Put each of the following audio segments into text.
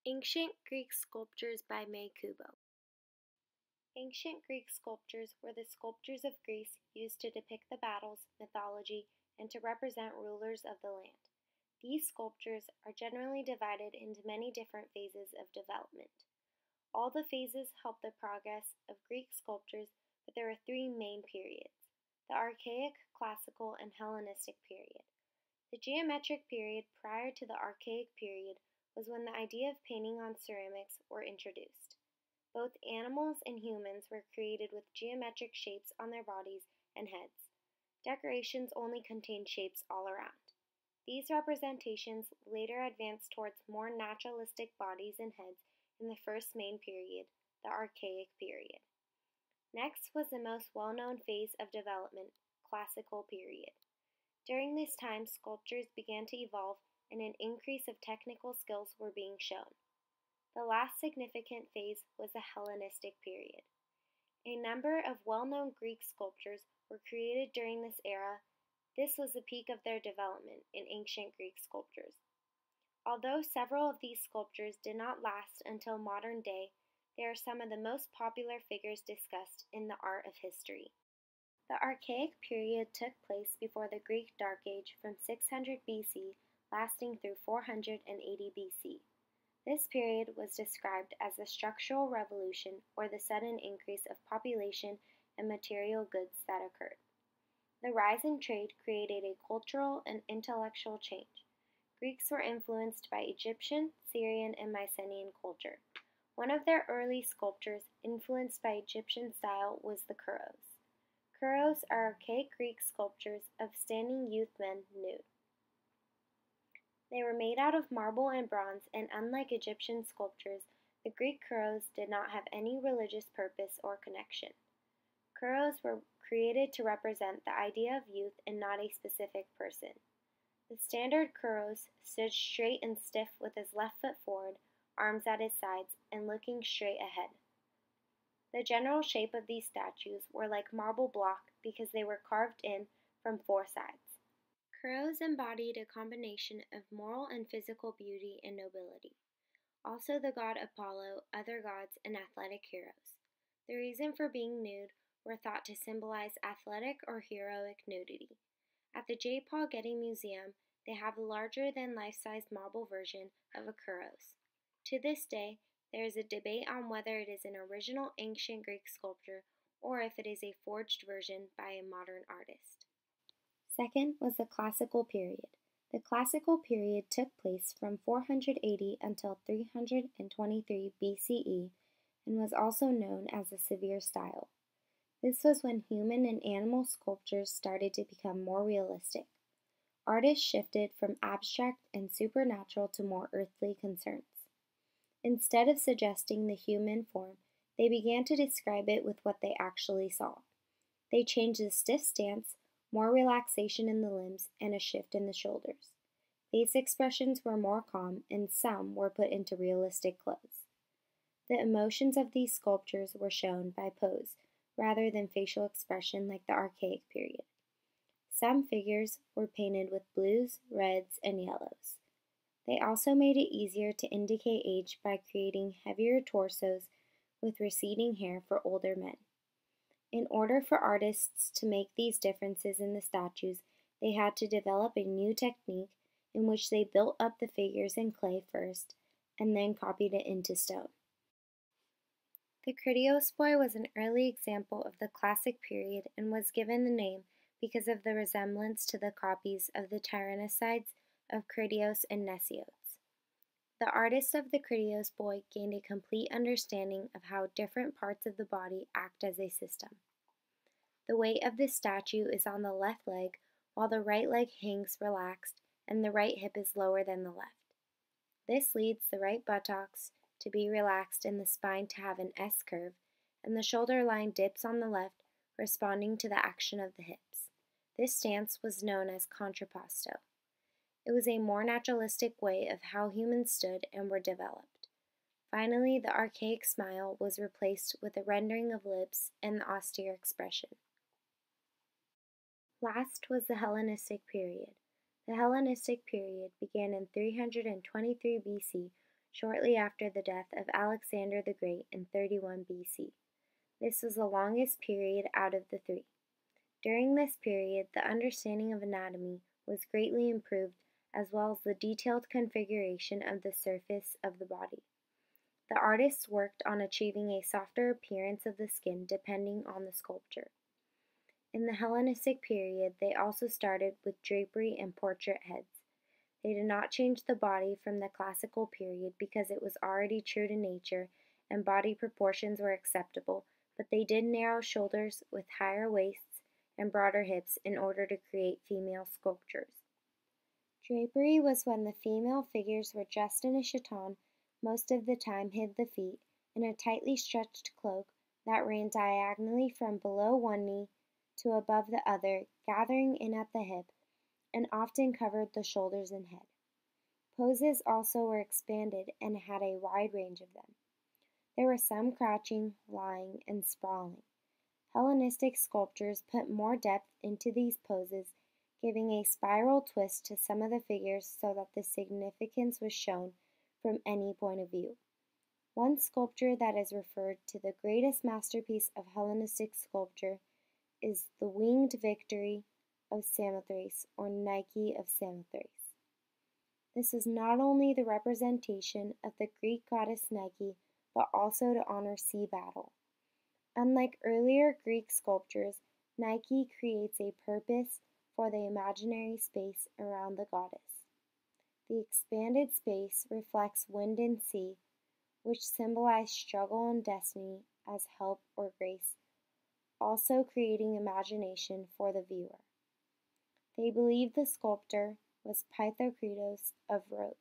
Ancient Greek Sculptures by May Kubo. Ancient Greek sculptures were the sculptures of Greece used to depict the battles, mythology, and to represent rulers of the land. These sculptures are generally divided into many different phases of development. All the phases help the progress of Greek sculptures, but there are three main periods: the Archaic, Classical, and Hellenistic period. The geometric period prior to the Archaic period was when the idea of painting on ceramics were introduced. Both animals and humans were created with geometric shapes on their bodies and heads. Decorations only contained shapes all around. These representations later advanced towards more naturalistic bodies and heads in the first main period, the Archaic period. Next was the most well-known phase of development, Classical period. During this time, sculptures began to evolve and an increase of technical skills were being shown. The last significant phase was the Hellenistic period. A number of well-known Greek sculptures were created during this era. This was the peak of their development in ancient Greek sculptures. Although several of these sculptures did not last until modern day, they are some of the most popular figures discussed in the art of history. The Archaic period took place before the Greek Dark Age from 600 BC, lasting through 480 BC. This period was described as the structural revolution or the sudden increase of population and material goods that occurred. The rise in trade created a cultural and intellectual change. Greeks were influenced by Egyptian, Syrian, and Mycenaean culture. One of their early sculptures influenced by Egyptian style was the Kuros. Kuros are archaic Greek sculptures of standing youth men nude. They were made out of marble and bronze, and unlike Egyptian sculptures, the Greek Kuros did not have any religious purpose or connection. Kuros were created to represent the idea of youth and not a specific person. The standard Kuros stood straight and stiff with his left foot forward, arms at his sides, and looking straight ahead. The general shape of these statues were like marble block because they were carved in from four sides. Kuros embodied a combination of moral and physical beauty and nobility. Also the god Apollo, other gods, and athletic heroes. The reason for being nude were thought to symbolize athletic or heroic nudity. At the J. Paul Getty Museum, they have a larger-than-life-size marble version of a Kuros. To this day, there is a debate on whether it is an original ancient Greek sculpture or if it is a forged version by a modern artist. Second was the Classical period. The Classical period took place from 480 until 323 BCE and was also known as the Severe style. This was when human and animal sculptures started to become more realistic. Artists shifted from abstract and supernatural to more earthly concerns. Instead of suggesting the human form, they began to describe it with what they actually saw. They changed the stiff stance, more relaxation in the limbs, and a shift in the shoulders. Face expressions were more calm, and some were put into realistic clothes. The emotions of these sculptures were shown by pose rather than facial expression like the Archaic period. Some figures were painted with blues, reds, and yellows. They also made it easier to indicate age by creating heavier torsos with receding hair for older men. In order for artists to make these differences in the statues, they had to develop a new technique in which they built up the figures in clay first and then copied it into stone. The Kritios was an early example of the classic period and was given the name because of the resemblance to the copies of the Tyrannosides of Critios and Nesios. The artist of the Kritios gained a complete understanding of how different parts of the body act as a system. The weight of the statue is on the left leg, while the right leg hangs relaxed and the right hip is lower than the left. This leads the right buttocks to be relaxed and the spine to have an S curve, and the shoulder line dips on the left, responding to the action of the hips. This stance was known as contrapposto. It was a more naturalistic way of how humans stood and were developed. Finally, the archaic smile was replaced with a rendering of lips and the austere expression. Last was the Hellenistic period. The Hellenistic period began in 323 BC shortly after the death of Alexander the Great in 31 BC. This was the longest period out of the three. During this period, the understanding of anatomy was greatly improved, as well as the detailed configuration of the surface of the body. The artists worked on achieving a softer appearance of the skin depending on the sculpture. In the Hellenistic period, they also started with drapery and portrait heads. They did not change the body from the classical period because it was already true to nature and body proportions were acceptable, but they did narrow shoulders with higher waists and broader hips in order to create female sculptures. Drapery was when the female figures were dressed in a chiton, most of the time hid the feet, in a tightly stretched cloak that ran diagonally from below one knee to above the other, gathering in at the hip, and often covered the shoulders and head. Poses also were expanded and had a wide range of them. There were some crouching, lying, and sprawling. Hellenistic sculptors put more depth into these poses, giving a spiral twist to some of the figures so that the significance was shown from any point of view. One sculpture that is referred to the greatest masterpiece of Hellenistic sculpture is the Winged Victory of Samothrace, or Nike of Samothrace. This was not only the representation of the Greek goddess Nike, but also to honor sea battle. Unlike earlier Greek sculptures, Nike creates a purpose for the imaginary space around the goddess. The expanded space reflects wind and sea, which symbolize struggle and destiny as help or grace, also creating imagination for the viewer. They believe the sculptor was Pythocritos of Rhodes.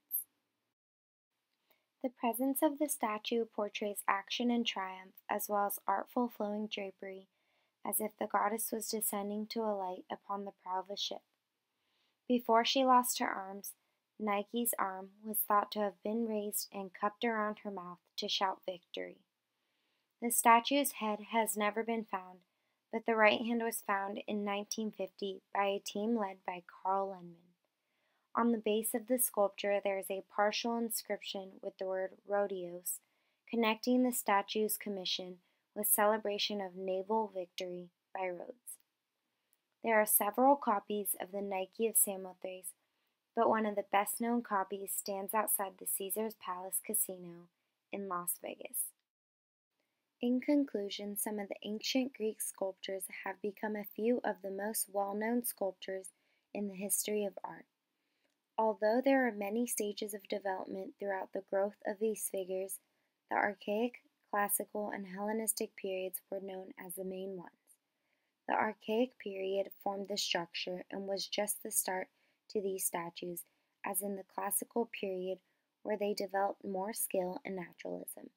The presence of the statue portrays action and triumph, as well as artful flowing drapery, as if the goddess was descending to alight upon the prow of a ship. Before she lost her arms, Nike's arm was thought to have been raised and cupped around her mouth to shout victory. The statue's head has never been found, but the right hand was found in 1950 by a team led by Carl Lendman. On the base of the sculpture there is a partial inscription with the word Rhodios, connecting the statue's commission with celebration of naval victory by Rhodes. There are several copies of the Nike of Samothrace, but one of the best-known copies stands outside the Caesars Palace Casino in Las Vegas. In conclusion, some of the ancient Greek sculptures have become a few of the most well-known sculptures in the history of art. Although there are many stages of development throughout the growth of these figures, the Archaic, Classical, and Hellenistic periods were known as the main ones. The Archaic period formed the structure and was just the start to these statues, as in the Classical period where they developed more skill and naturalism.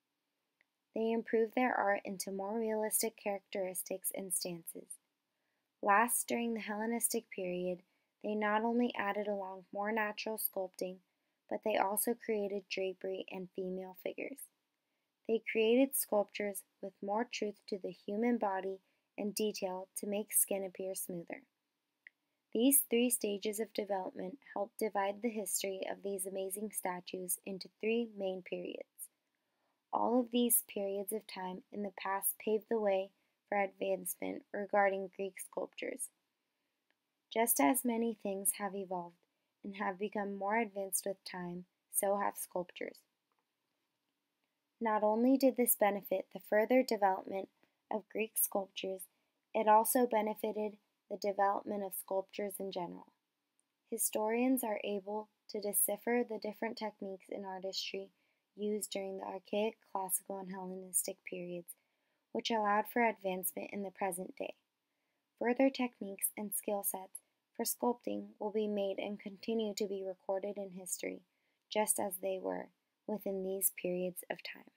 They improved their art into more realistic characteristics and stances. Last, during the Hellenistic period, they not only added along more natural sculpting, but they also created drapery and female figures. They created sculptures with more truth to the human body and detail to make skin appear smoother. These three stages of development help divide the history of these amazing statues into three main periods. All of these periods of time in the past paved the way for advancement regarding Greek sculptures. Just as many things have evolved and have become more advanced with time, so have sculptures. Not only did this benefit the further development of Greek sculptures, it also benefited the development of sculptures in general. Historians are able to decipher the different techniques in artistry used during the Archaic, Classical, and Hellenistic periods, which allowed for advancement in the present day. Further techniques and skill sets for sculpting will be made and continue to be recorded in history, just as they were within these periods of time.